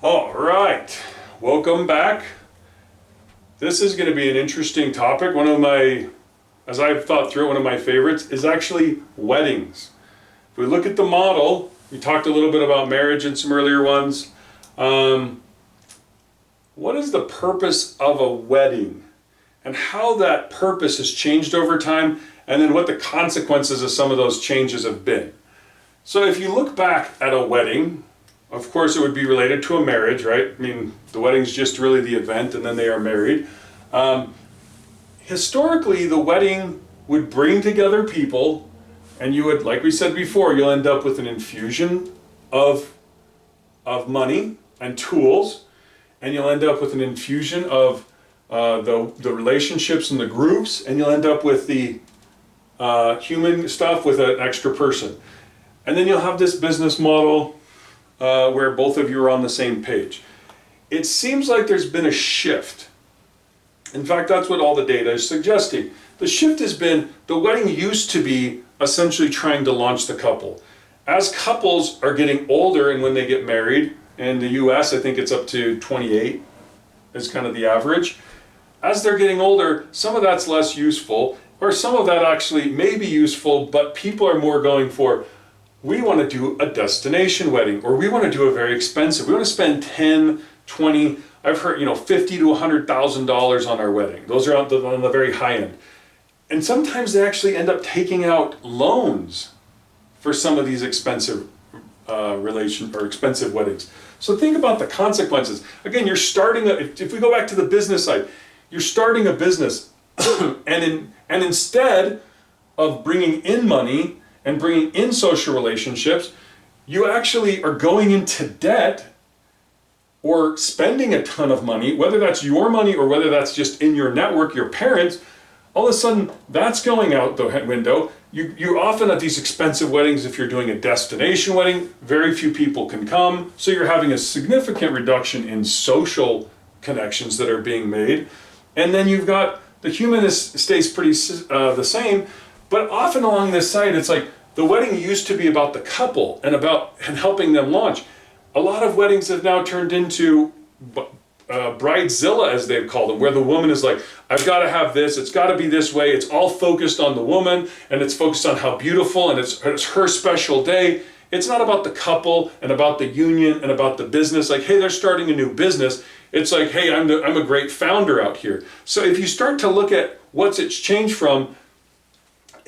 All right, welcome back. This is going to be an interesting topic. As I've thought through it, one of my favorites is actually weddings. If we look at the model, we talked a little bit about marriage in some earlier ones. What is the purpose of a wedding and how that purpose has changed over time, and then what the consequences of some of those changes have been? So if you look back at a wedding, of course it would be related to a marriage, right? I mean, the wedding's just really the event and then they are married. Historically, the wedding would bring together people, and you would, like we said before, you'll end up with an infusion of money and tools, and you'll end up with an infusion of the relationships and the groups, and you'll end up with the human stuff with an extra person. And then you'll have this business model where both of you are on the same page. It seems like there's been a shift. In fact, that's what all the data is suggesting. The shift has been, the wedding used to be essentially trying to launch the couple. As couples are getting older and when they get married, in the US I think it's up to 28 is kind of the average. As they're getting older, some of that's less useful, or some of that actually may be useful, but people are more going for, we want to do a destination wedding, or we want to do a very expensive. We want to spend 10, 20, I've heard, $50,000 to $100,000 on our wedding. Those are on the very high end. And sometimes they actually end up taking out loans for some of these expensive expensive weddings. So think about the consequences. Again, if we go back to the business side, you're starting a business and instead of bringing in money and bringing in social relationships, you actually are going into debt or spending a ton of money, whether that's your money or whether that's just in your network, your parents. All of a sudden, that's going out the window. You often at these expensive weddings, if you're doing a destination wedding, very few people can come. So you're having a significant reduction in social connections that are being made. And then you've got the human stays pretty the same, but often along this side, it's like the wedding used to be about the couple and helping them launch. A lot of weddings have now turned into bridezilla, as they've called them, where the woman is like, I've got to have this, it's got to be this way, it's all focused on the woman, and it's focused on how beautiful, and it's her special day. It's not about the couple and about the union and about the business, like, hey, they're starting a new business. It's like, hey, I'm a great founder out here. So if you start to look at it's changed from,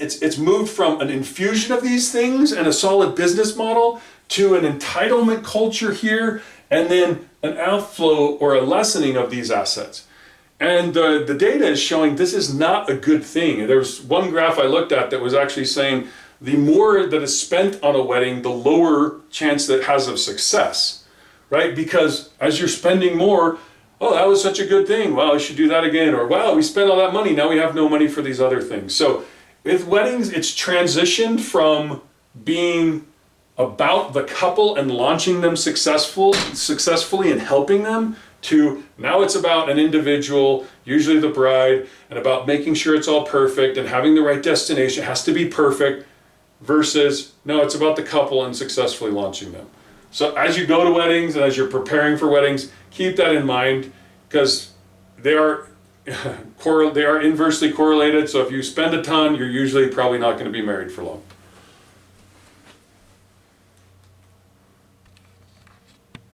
it's moved from an infusion of these things and a solid business model to an entitlement culture here, and then an outflow or a lessening of these assets. And the data is showing this is not a good thing. There was one graph I looked at that was actually saying the more that is spent on a wedding, the lower chance that it has of success, right? Because as you're spending more, oh, that was such a good thing. Wow, I should do that again. Or wow, we spent all that money. Now we have no money for these other things. So with weddings, it's transitioned from being about the couple and launching them successfully and helping them, to now it's about an individual, usually the bride, and about making sure it's all perfect and having the right destination. It has to be perfect, versus no, it's about the couple and successfully launching them. So as you go to weddings and as you're preparing for weddings, keep that in mind, because they are inversely correlated. So if you spend a ton, you're usually probably not going to be married for long.